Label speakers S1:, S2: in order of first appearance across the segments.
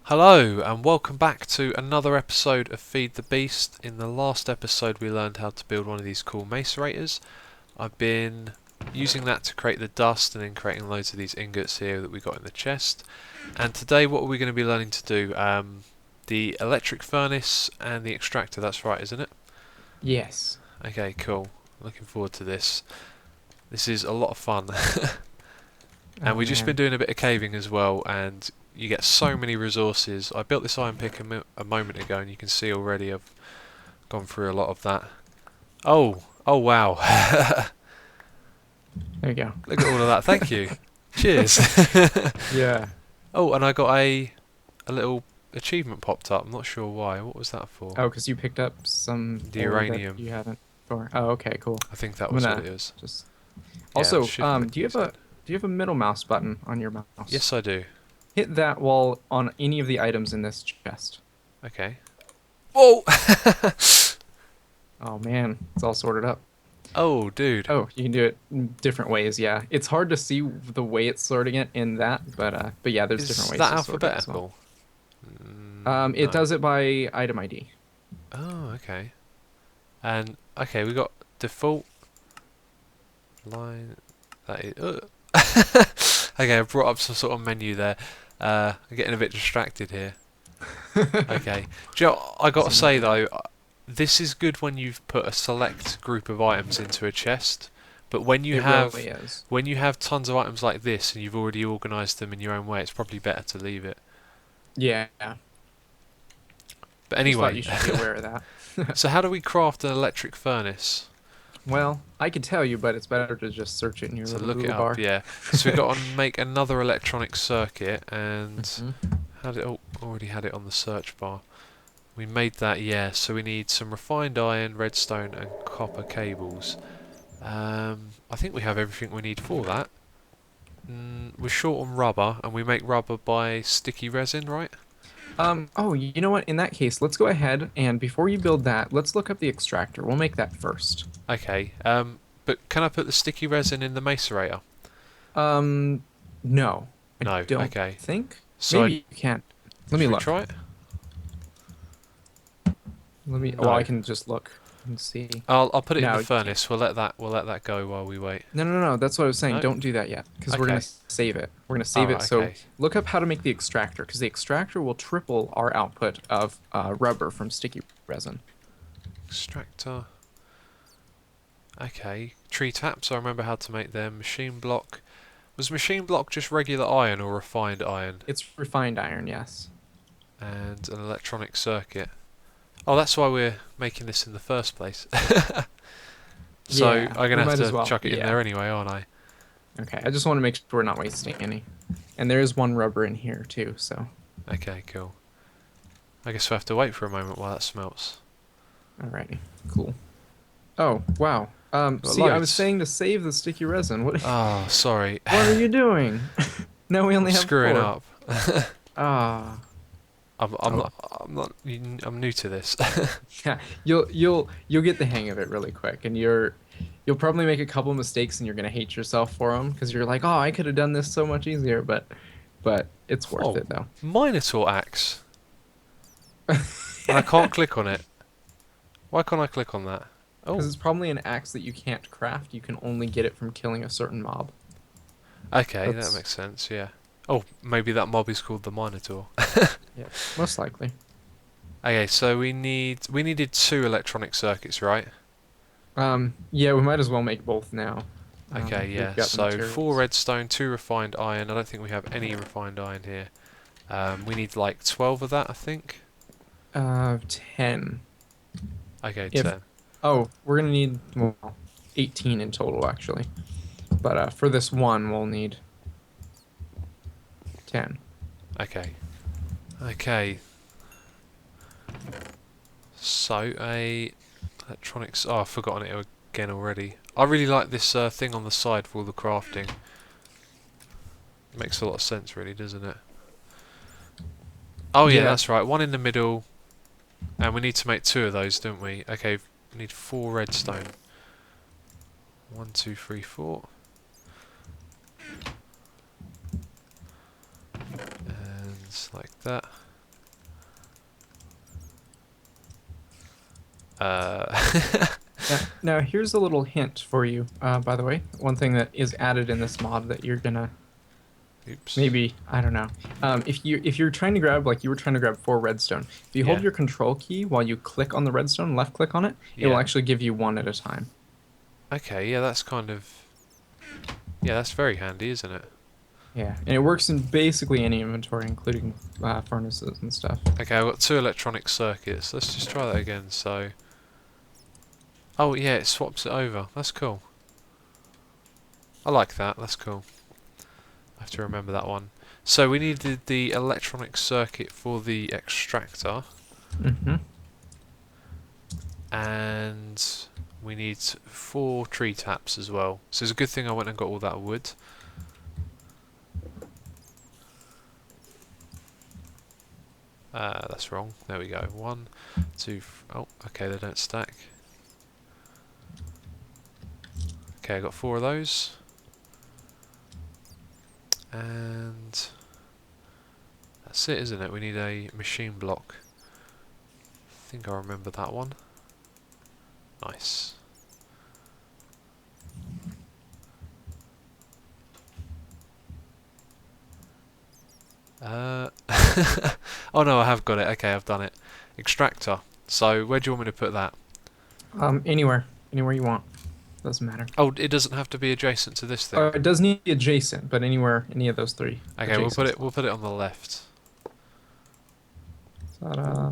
S1: Hello and welcome back to another episode of Feed the Beast. In the last episode we learned how to build one of these cool macerators. I've been using that to create the dust and then creating loads of these ingots here that we got in the chest. And today what are we going to be learning to do? The electric furnace and the extractor, that's right, isn't it?
S2: Yes.
S1: Okay, cool. Looking forward to this. This is a lot of fun. And
S2: Oh
S1: we've just been
S2: man.
S1: doing a bit of caving as well, and you get so many resources. I built this iron pick a moment ago, and you can see already I've gone through a lot of that. Oh wow.
S2: There you go.
S1: Look at all of that. Thank you. Cheers.
S2: Yeah.
S1: Oh, and I got a little achievement popped up. I'm not sure why. What was that for?
S2: Oh, because you picked up some
S1: The
S2: ore that
S1: uranium.
S2: you hadn't before. Oh, okay, cool.
S1: I think that
S2: I'm
S1: was what it
S2: gonna
S1: was.
S2: just
S1: Yeah,
S2: also,
S1: shift click
S2: do you have
S1: instead.
S2: a middle mouse button on your mouse?
S1: Yes, I do.
S2: Hit that while on any of the items in this chest.
S1: Okay. Whoa!
S2: Oh man, it's all sorted up.
S1: Oh, dude.
S2: Oh, you can do it in different ways. Yeah, it's hard to see the way it's sorting it in that, but yeah, there's different
S1: Is
S2: ways
S1: that
S2: to sort it as well.
S1: alphabetical? Mm,
S2: It
S1: no.
S2: does it by item ID.
S1: Oh, okay. And okay, we got default line. That is. Okay, I brought up some sort of menu there. I'm getting a bit distracted here. Okay, Joe, I gotta
S2: So
S1: say
S2: nothing.
S1: though, this is good when you've put a select group of items into a chest. But
S2: It really is.
S1: when you have tons of items like this and you've already organised them in your own way, it's probably better to leave it.
S2: Yeah.
S1: But
S2: Just thought
S1: anyway,
S2: you should be aware of that.
S1: so how do we craft an electric furnace?
S2: Well, I could tell you, but it's better to just search it in your
S1: So
S2: little
S1: look it
S2: Google
S1: up,
S2: bar.
S1: yeah. So we've got to make another electronic circuit, and
S2: Hmm.
S1: had it already had it on the search bar. We made that, yeah. So we need some refined iron, redstone, and copper cables. I think we have everything we need for that. We're short on rubber, and we make rubber by sticky resin, right?
S2: Oh, you know what? In that case, let's go ahead and before you build that, let's look up the extractor. We'll make that first.
S1: Okay. But can I put the sticky resin in the macerator?
S2: Um, no, I
S1: No.
S2: don't
S1: Okay.
S2: think.
S1: So
S2: Maybe you can. Let me
S1: should we
S2: look.
S1: try it?
S2: Well, I
S1: No.
S2: can just look and see.
S1: I'll put it in
S2: No,
S1: the
S2: you can't.
S1: furnace. We'll let that go while we wait.
S2: No. That's what I was saying.
S1: No.
S2: Don't do that yet, because we're gonna
S1: Okay.
S2: save it. We're gonna
S1: All
S2: save it.
S1: right.
S2: So
S1: Okay.
S2: look up how to make the extractor, because the extractor will triple our output of rubber from sticky resin.
S1: Extractor. Okay. Tree taps. I remember how to make them. Machine block. Was machine block just regular iron or refined iron?
S2: It's refined iron, yes.
S1: And an electronic circuit. Oh, that's why we're making this in the first place. So I'm
S2: Yeah,
S1: gonna
S2: we
S1: have
S2: might as
S1: to
S2: well.
S1: chuck it in
S2: Yeah.
S1: there anyway, aren't I?
S2: Okay, I just want to make sure we're not wasting any. And there is one rubber in here too, so.
S1: Okay, cool. I guess we have to wait for a moment while that smelts.
S2: Alrighty, cool. Oh, wow.
S1: Got
S2: See, I was
S1: loads.
S2: saying to save the sticky resin. What,
S1: Oh, sorry.
S2: what are you doing? No, we
S1: I'm
S2: only have
S1: screwing
S2: four.
S1: up.
S2: Ah,
S1: I'm
S2: oh,
S1: not. I'm new to this.
S2: yeah. You'll get the hang of it really quick, and you'll probably make a couple mistakes, and you're gonna hate yourself for them because you're like, oh, I could have done this so much easier, but it's worth
S1: Oh,
S2: it though.
S1: Minotaur axe. And I can't click on it. Why can't I click on that?
S2: Because
S1: Oh,
S2: it's probably an axe that you can't craft. You can only get it from killing a certain mob.
S1: okay, that
S2: That's
S1: makes sense. Yeah. Oh, maybe that mob is called the Minotaur.
S2: yeah, most likely.
S1: Okay, so we needed two electronic circuits, right?
S2: Yeah, we might as well make both now.
S1: Okay,
S2: We've
S1: yeah.
S2: got the
S1: So four
S2: materials.
S1: redstone, two refined iron. I don't think we have any refined iron here. We need like 12 of that, I think.
S2: 10.
S1: Okay,
S2: If
S1: 10.
S2: oh, we're gonna need well, 18 in total actually. But for this one, we'll need 10.
S1: Okay. Okay. So a electronics. Oh, I've forgotten it again already. I really like this thing on the side for all the crafting. Makes a lot of sense, really, doesn't it? Oh yeah,
S2: Yeah.
S1: that's right. One in the middle, and we need to make two of those, don't we? Okay, we need four redstone. One, two, three, four. And like that. Uh,
S2: Now here's a little hint for you, by the way. One thing that is added in this mod that you're gonna
S1: oops.
S2: maybe, I don't know. If you're trying to grab, like you were trying to grab 4 redstone, if you hold
S1: Yeah.
S2: your control key while you click on the redstone, left click on it, it will
S1: Yeah.
S2: actually give you one at a time.
S1: Okay. Yeah, that's kind of. Yeah, that's very handy, isn't it?
S2: Yeah, and it works in basically any inventory, including furnaces and stuff.
S1: Okay, I've got 2 electronic circuits. Let's just try that again. So. Oh yeah, it swaps it over. That's cool. I like that. That's cool. I have to remember that one. So we needed the electronic circuit for the extractor,
S2: Mm-hmm.
S1: and we need 4 tree taps as well. So it's a good thing I went and got all that wood. That's wrong. There we go. One, two. Oh, okay, they don't stack. Okay, I got 4 of those, and that's it, isn't it? We need a machine block. I think I remember that one. Nice. Uh, oh no, I have got it. Okay, I've done it. Extractor. So where do you want me to put that?
S2: Anywhere you want. Doesn't matter.
S1: Oh, it doesn't have to be adjacent to this thing.
S2: It does need to be adjacent, but anywhere, any of those 3
S1: Okay, we'll put
S2: adjacent
S1: it. We'll
S2: spots.
S1: put it on the left.
S2: Ta-da.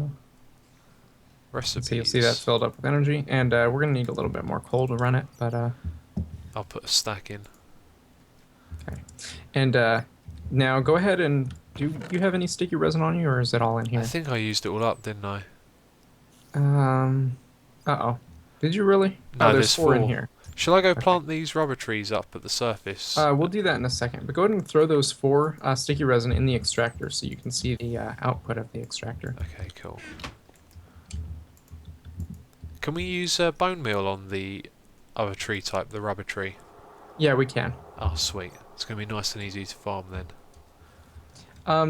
S2: So you'll see that's
S1: Recipes.
S2: filled up with energy, and we're gonna need a little bit more coal to run it, but
S1: I'll put a stack in.
S2: okay. And now go ahead and do you have any sticky resin on you, or is it all in
S1: I
S2: here?
S1: think I used it all up, didn't I?
S2: Um, uh-oh. Did you really? Oh,
S1: No,
S2: there's
S1: there's
S2: 4 in
S1: 4.
S2: here.
S1: Shall I go
S2: Okay.
S1: plant these rubber trees up at the surface?
S2: We'll do that in a second, but go ahead and throw those 4 sticky resin in the extractor so you can see the output of the extractor.
S1: Okay, cool. Can we use bone meal on the other tree type, the rubber tree?
S2: Yeah, we can.
S1: Oh, sweet. It's going to be nice and easy to farm then.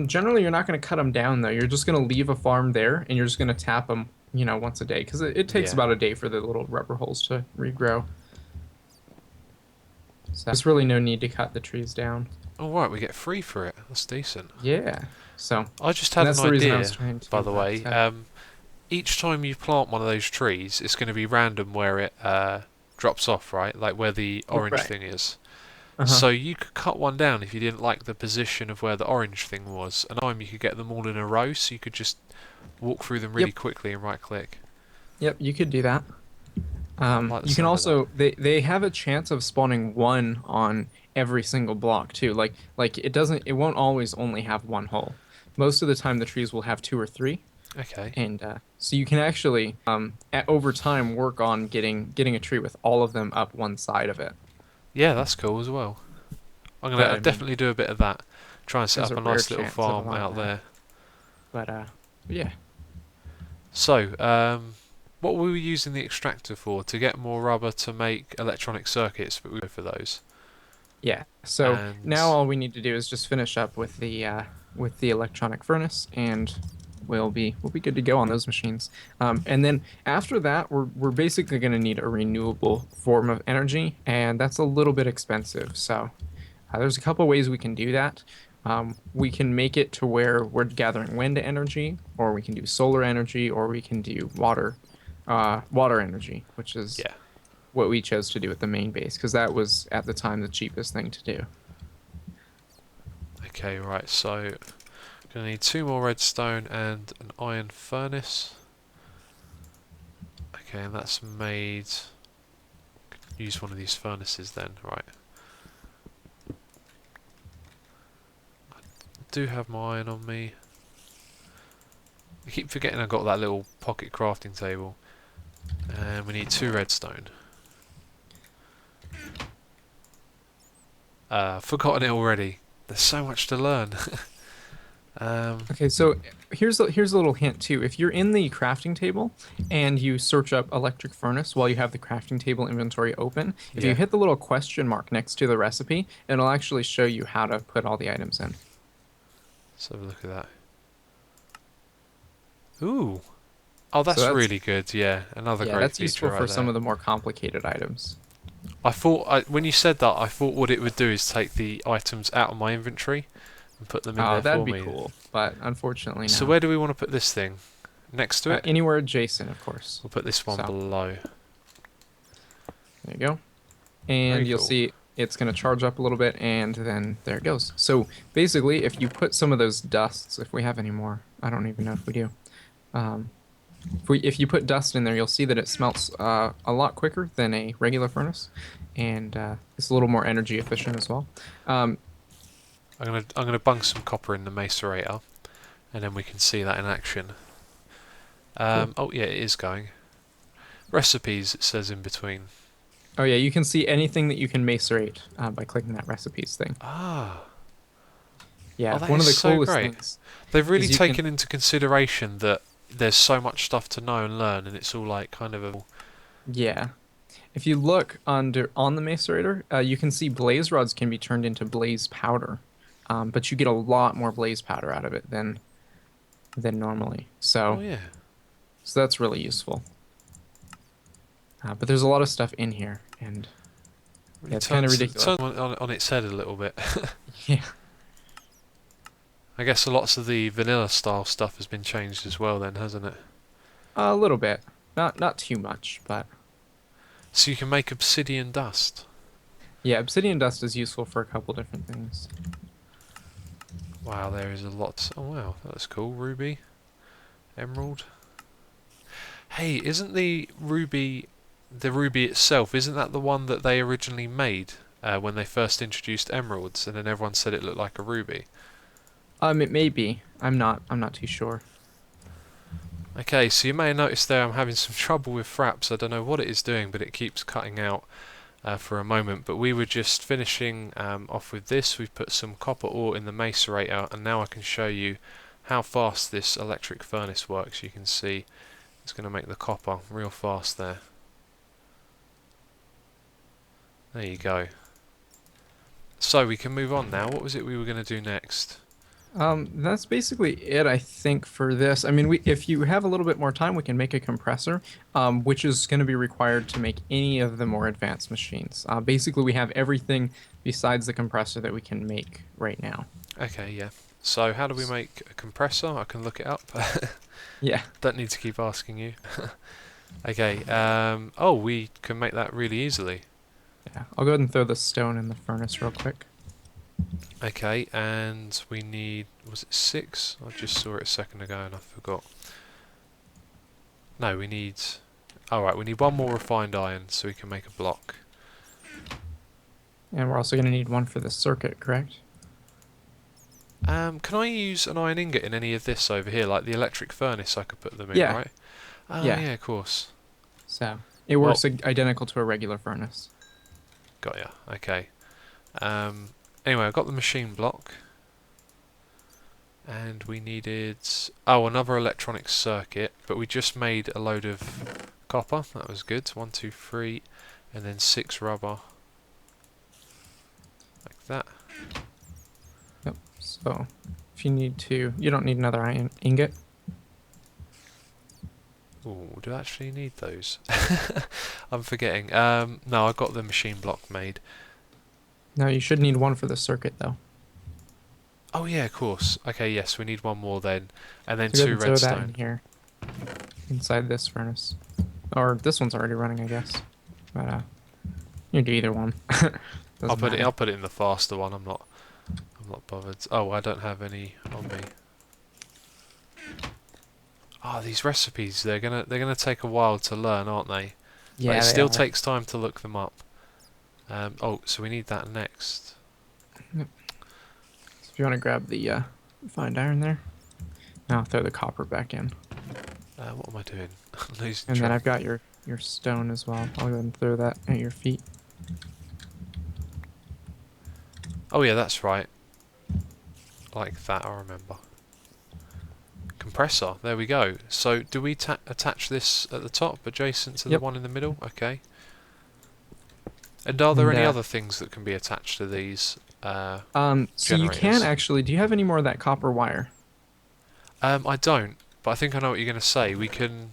S2: Generally, you're not going to cut them down though. You're just going to leave a farm there, and you're just going to tap them, once a day, because it takes
S1: Yeah.
S2: about a day for the little rubber holes to regrow. So there's really no need to cut the trees down.
S1: Alright, we get free for it. That's decent.
S2: Yeah. So,
S1: I just
S2: and
S1: had an
S2: that's the reason I was
S1: idea,
S2: trying
S1: by
S2: to
S1: the way.
S2: tap.
S1: Each time you plant one of those trees, it's going to be random where it drops off, right? Like where the orange
S2: Right.
S1: thing is.
S2: Uh-huh.
S1: So you could cut one down if you didn't like the position of where the orange thing was. And you could get them all in a row, so you could just walk through them really
S2: Yep.
S1: quickly and right click.
S2: Yep. You could do that.
S1: I like the
S2: You can
S1: sound of that.
S2: also they have a chance of spawning one on every single block too. Like it won't always only have one hole. Most of the time the trees will have 2 or 3,
S1: Okay.
S2: and so you can actually over time work on getting a tree with all of them up one side of it.
S1: Yeah, that's cool as well.
S2: But
S1: I'll
S2: I mean,
S1: definitely do a bit of that. Try and set
S2: there's
S1: up
S2: a
S1: a
S2: rare
S1: nice little
S2: chance of
S1: farm
S2: allowing
S1: out
S2: that.
S1: there.
S2: But yeah.
S1: So, what were we using the extractor for? To get more rubber to make electronic circuits, but we go for those.
S2: Yeah. So
S1: And
S2: now all we need to do is just finish up with the electronic furnace, and we'll be good to go on those machines. And then after that, we're basically going to need a renewable form of energy, and that's a little bit expensive. So there's a couple ways we can do that. We can make it to where we're gathering wind energy, or we can do solar energy, or we can do water energy, which is
S1: yeah,
S2: what we chose to do at the main base because that was at the time the cheapest thing to do.
S1: okay, right. So, gonna need 2 more redstone and an iron furnace. Okay, and that's made. Use one of these furnaces then, right? Do have my iron on me. I keep forgetting I got that little pocket crafting table. And we need 2 redstone. Forgotten it already. There's so much to learn.
S2: Okay, so here's a little hint too. If you're in the crafting table and you search up electric furnace while you have the crafting table inventory open, if you
S1: Yeah,
S2: hit the little question mark next to the recipe, it'll actually show you how to put all the items in.
S1: let's have a look at that. Ooh, Oh,
S2: So
S1: that's really good. Yeah, another
S2: yeah,
S1: great
S2: that's
S1: feature
S2: useful
S1: right
S2: for some
S1: there.
S2: of the more complicated items.
S1: When you said that, I thought what it would do is take the items out of my inventory and put them in
S2: Oh,
S1: there
S2: that'd
S1: for
S2: be
S1: me.
S2: cool, but unfortunately
S1: So
S2: no.
S1: where do we want to put this thing? Next to it?
S2: Anywhere adjacent, of course.
S1: We'll put this one
S2: So
S1: below.
S2: there you go.
S1: Very
S2: And you'll
S1: cool.
S2: see it's going to charge up a little bit, and then there it goes. So basically, if you put some of those dusts, if we have any more, I don't even know if we do. Um, if you put dust in there, you'll see that it smelts a lot quicker than a regular furnace, and it's a little more energy efficient as well. Um,
S1: I'm gonna bung some copper in the macerator, and then we can see that in action.
S2: cool.
S1: Oh yeah, it is going. Recipes, it says in between.
S2: Oh yeah, you can see anything that you can macerate by clicking that recipes thing.
S1: Ah, oh
S2: Yeah,
S1: that
S2: one
S1: is
S2: of the
S1: so
S2: coolest
S1: great.
S2: things
S1: They've really
S2: is you can.
S1: taken into consideration that there's so much stuff to know and learn, and it's all like kind of a.
S2: Yeah, if you look under on the macerator, you can see blaze rods can be turned into blaze powder, but you get a lot more blaze powder out of it than normally.
S1: Oh
S2: So
S1: yeah,
S2: so that's really useful. But there's a lot of stuff in here, and
S1: really
S2: yeah, it's kind of ridiculous.
S1: turns on its head a little bit.
S2: Yeah,
S1: I guess lots of the vanilla style stuff has been changed as well, then, hasn't it?
S2: a little bit, not too much, but
S1: So you can make obsidian dust.
S2: yeah, obsidian dust is useful for a couple different things.
S1: Wow, there is a lot. Oh wow, that's cool. Ruby, emerald. Hey, isn't the ruby itself? Isn't that the one that they originally made when they first introduced emeralds, and then everyone said it looked like a ruby?
S2: It may be. I'm not too sure.
S1: Okay, so you may have noticed there I'm having some trouble with fraps. I don't know what it is doing, but it keeps cutting out for a moment. But we were just finishing off with this. We've put some copper ore in the macerator, and now I can show you how fast this electric furnace works. You can see it's going to make the copper real fast there. There you go. So we can move on now. What was it we were going to do next?
S2: That's basically it, I think, for this. I mean, if you have a little bit more time, we can make a compressor, which is going to be required to make any of the more advanced machines. Basically, we have everything besides the compressor that we can make right now.
S1: Okay, yeah. So how do we make a compressor? I can look it up.
S2: Yeah,
S1: Don't need to keep asking you. Okay, oh, we can make that really easily.
S2: yeah. I'll go ahead and throw the stone in the furnace real quick.
S1: Okay, and we need, was it 6? I just saw it a second ago and I forgot. No, we need, alright, we need one more refined iron so we can make a block.
S2: And we're also going to need one for the circuit, correct?
S1: Can I use an iron ingot in any of this over here, like the electric furnace I could put them in,
S2: Yeah,
S1: right? Oh
S2: yeah.
S1: yeah, of course.
S2: So it
S1: Well,
S2: works identical to a regular furnace.
S1: got ya, okay. Anyway, I got the machine block. And we needed, oh, another electronic circuit, but we just made a load of copper. That was good. 1, 2, 3, and then 6 rubber, like that.
S2: Yep. So if you need to, you don't need another iron ingot.
S1: Ooh, do I actually need those? I'm forgetting. No, I got the machine block made.
S2: No, you should need one for the circuit though.
S1: Oh yeah, of course. Okay, yes, we need one more then, and then
S2: So go ahead
S1: 2
S2: and throw that in
S1: redstone.
S2: here, inside this furnace. Or this one's already running, I guess. But you can do either one.
S1: I'll
S2: Doesn't
S1: put it.
S2: matter.
S1: I'll put it in the faster one. I'm not bothered. Oh, I don't have any on me. Oh, these recipes, they're gonna take a while to learn, aren't they? But it
S2: Yeah, they
S1: still
S2: are.
S1: takes time to look them up. Oh, so we need that next.
S2: Yep. So if you want to grab the refined iron there, now I'll throw the copper back in.
S1: What am I doing? I'm losing
S2: And then
S1: track.
S2: I've got your stone as well. I'll go ahead and throw that at your feet.
S1: Oh yeah, that's right. Like that, I remember. Compressor, there we go. So do we attach this at the top, adjacent to the
S2: Yep.
S1: one in the middle? Okay. And are there
S2: And
S1: any other things that can be attached to these
S2: so you can
S1: generators?
S2: actually. Do you have any more of that copper wire?
S1: I don't, but I think I know what you're going to say. We can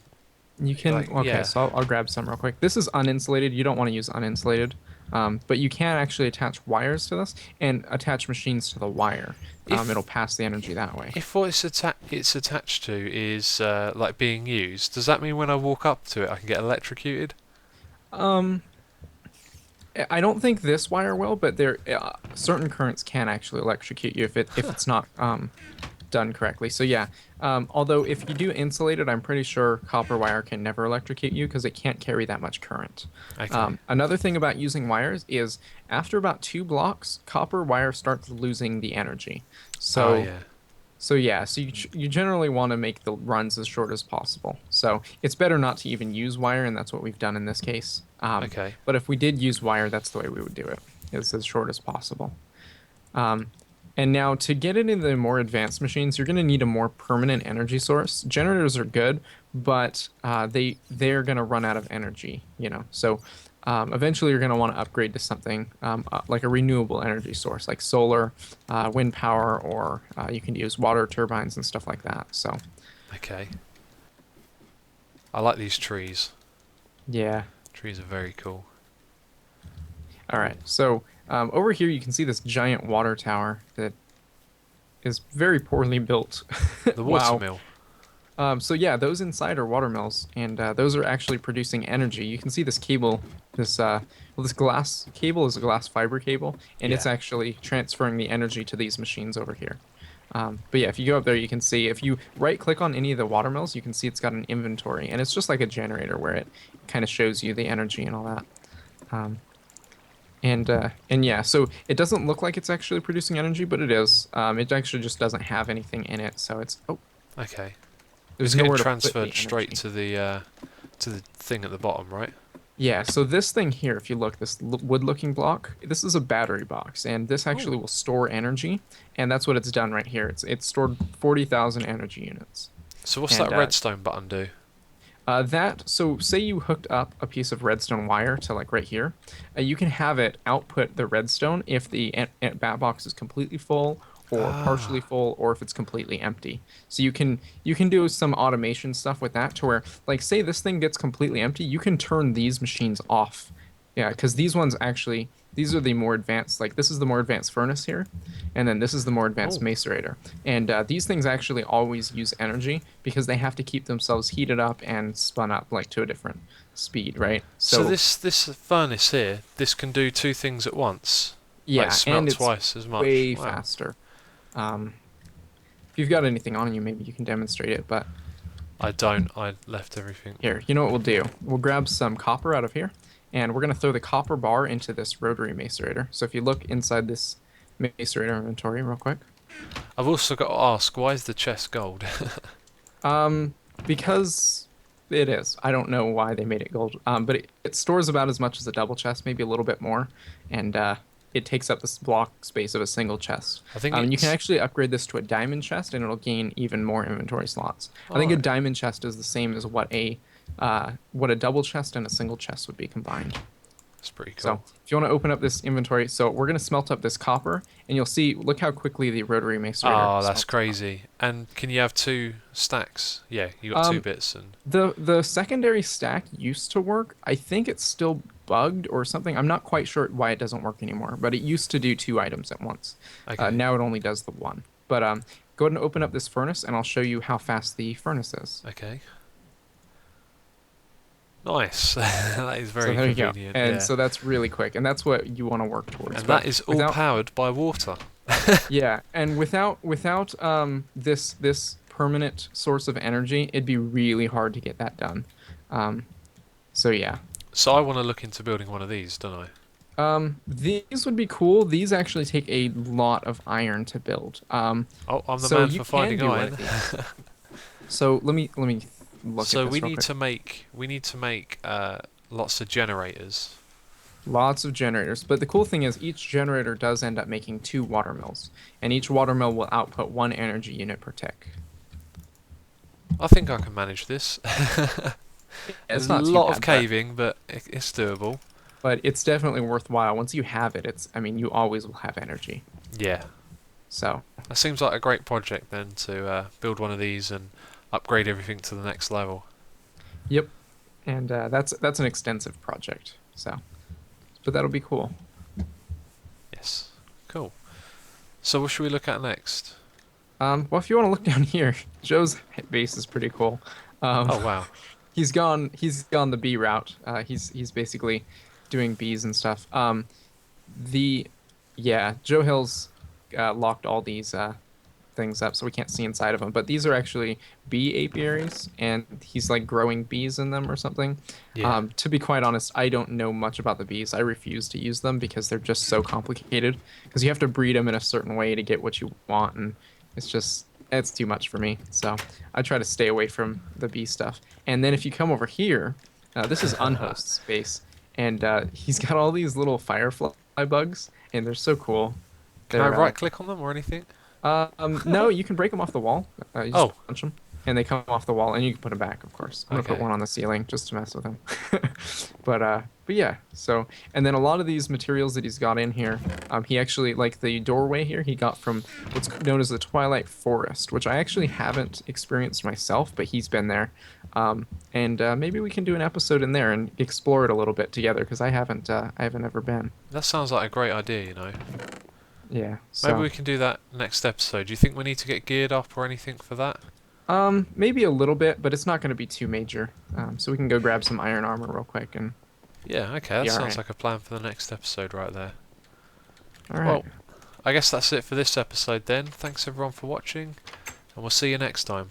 S2: You can,
S1: Like,
S2: okay,
S1: yeah.
S2: so I'll grab some real quick. This is uninsulated. You don't want to use uninsulated, but you can actually attach wires to this and attach machines to the wire. It'll
S1: If
S2: pass the energy that way.
S1: if what it's attached to is like being used, does that mean when I walk up to it, I can get electrocuted?
S2: Um, I don't think this wire will, but there certain currents can actually electrocute you if it's not done correctly. So yeah, although if you do insulate it, I'm pretty sure copper wire can never electrocute you because it can't carry that much current.
S1: Okay.
S2: Another thing about using wires is after about 2 blocks, copper wire starts losing the energy.
S1: Ah,
S2: So
S1: yeah.
S2: so you generally want to make the runs as short as possible. So it's better not to even use wire, and that's what we've done in this case.
S1: Okay.
S2: But if we did use wire, that's the way we would do it. It's as short as possible. Um, and now to get it into the more advanced machines, you're going to need a more permanent energy source. Generators are good, but they're going to run out of energy, you know. So eventually you're going to want to upgrade to something like a renewable energy source, like solar, wind power, or you can use water turbines and stuff like that. So
S1: Okay. I like these trees.
S2: yeah.
S1: Trees are very cool.
S2: All right. So over here you can see this giant water tower that is very poorly built.
S1: The
S2: Wow.
S1: watermill.
S2: So yeah, those inside are water mills, and those are actually producing energy. You can see this cable, this glass cable is a glass fiber cable, and it's
S1: Yeah.
S2: actually transferring the energy to these machines over here. But yeah, if you go up there, you can see if you right click on any of the water mills, you can see it's got an inventory, and it's just like a generator where it kind of shows you the energy and all that. Um, and yeah, so it doesn't look like it's actually producing energy, but it is. It actually just doesn't have anything in it, so
S1: Okay.
S2: there's
S1: It's getting
S2: nowhere to put
S1: transferred
S2: the
S1: straight
S2: energy.
S1: to the thing at the bottom, right?
S2: Yeah, so this thing here, if you look, this wood-looking block, this is a battery box, and this actually
S1: Oh.
S2: will store energy, and that's what it's done right here. It's stored 40,000 energy units.
S1: So what's that
S2: And
S1: redstone button do?
S2: so say you hooked up a piece of redstone wire to like right here, you can have it output the redstone if the bat box is completely full or partially
S1: Ah.
S2: full or if it's completely empty. So you can do some automation stuff with that to where like say this thing gets completely empty, you can turn these machines off. Yeah, because these ones actually these are the more advanced like this is the more advanced furnace here, and then this is the more advanced
S1: Oh.
S2: macerator. And these things actually always use energy because they have to keep themselves heated up and spun up like to a different speed, right?
S1: So
S2: So
S1: this furnace here, this can do two things at once. Like
S2: yeah, and
S1: smelt
S2: it's
S1: twice as much.
S2: way
S1: Wow.
S2: faster. Um, if you've got anything on you, maybe you can demonstrate it. But
S1: I don't. I left everything.
S2: here, you know what we'll do? We'll grab some copper out of here, and we're gonna throw the copper bar into this rotary macerator. So if you look inside this macerator inventory real quick,
S1: I've also got to ask, why is the chest gold?
S2: um, because it is. I don't know why they made it gold. But it stores about as much as a double chest, maybe a little bit more, and it takes up this block space of a single chest.
S1: I think
S2: You can
S1: it's.
S2: actually upgrade this to a diamond chest, and it'll gain even more inventory slots. I think a
S1: Alright.
S2: diamond chest is the same as what a double chest and a single chest would be combined.
S1: That's pretty
S2: So
S1: cool.
S2: if you want to open up this inventory, so we're gonna smelt up this copper, and you'll see. Look how quickly the rotary macerator
S1: Oh, that's
S2: smelts it up.
S1: crazy. And can you have two stacks? Yeah, you got two
S2: Um,
S1: bits and.
S2: the secondary stack used to work. I think it's still bugged or something. I'm not quite sure why it doesn't work anymore, but it used to do 2 items at once.
S1: Okay.
S2: Now it only does the one. But go ahead and open up this furnace, and I'll show you how fast the furnace is.
S1: Okay. Nice. That is
S2: So
S1: very
S2: there you go.
S1: convenient.
S2: And
S1: Yeah.
S2: so that's really quick, and that's what you want to work towards.
S1: And
S2: But
S1: that is all
S2: without,
S1: powered by water.
S2: yeah, and without this permanent source of energy, it'd be really hard to get that done. Um, so yeah.
S1: So I want to look into building one of these, don't I?
S2: These would be cool. These actually take a lot of iron to build.
S1: Oh, I'm the
S2: So
S1: man
S2: you
S1: for
S2: can
S1: finding
S2: do one
S1: iron.
S2: of these. So let me look
S1: So
S2: at this
S1: we
S2: real
S1: need
S2: quick.
S1: to make lots of generators.
S2: Lots of generators, but the cool thing is each generator does end up making 2 water mills, and each water mill will output 1 energy unit per tick.
S1: I think I can manage this.
S2: It's
S1: There's a
S2: not too
S1: lot of
S2: bad,
S1: caving, but it's doable.
S2: but it's definitely worthwhile. Once you have it, I mean, you always will have energy.
S1: Yeah,
S2: So
S1: that seems like a great project then to build one of these and upgrade everything to the next level.
S2: Yep. And that's an extensive project. So, but that'll be cool.
S1: Yes. Cool. So what should we look at next?
S2: Well, if you want to look down here, Joe's base is pretty cool. Um,
S1: Oh wow.
S2: he's gone the bee route. He's basically doing bees and stuff. The yeah, Joe Hill's locked all these things up, so we can't see inside of them. But these are actually bee apiaries, and he's like growing bees in them or something.
S1: Yeah.
S2: To be quite honest, I don't know much about the bees. I refuse to use them because they're just so complicated. Because you have to breed them in a certain way to get what you want, and it's too much for me. So I try to stay away from the bee stuff. And then if you come over here, this is Unhost's space, and he's got all these little firefly bugs, and they're so cool.
S1: Can I
S2: They're
S1: right click on them or anything?
S2: no, you can break them off the wall. You just
S1: Oh,
S2: punch them, and they come off the wall, and you can put them back, of course. I'm gonna put
S1: okay.
S2: one on the ceiling just to mess with them. But yeah. So, and then a lot of these materials that he's got in here, he actually like the doorway here. He got from what's known as the Twilight Forest, which I actually haven't experienced myself, but he's been there. And maybe we can do an episode in there and explore it a little bit together because I haven't ever been.
S1: That sounds like a great idea, you know.
S2: Yeah.
S1: Maybe
S2: So.
S1: we can do that next episode. Do you think we need to get geared up or anything for that?
S2: Maybe a little bit, but it's not going to be too major. So we can go grab some iron armor real quick and
S1: Yeah, okay, that
S2: be all
S1: sounds
S2: right.
S1: like a plan for the next episode right there.
S2: All right.
S1: Well, I guess that's it for this episode then. Thanks everyone for watching, and we'll see you next time.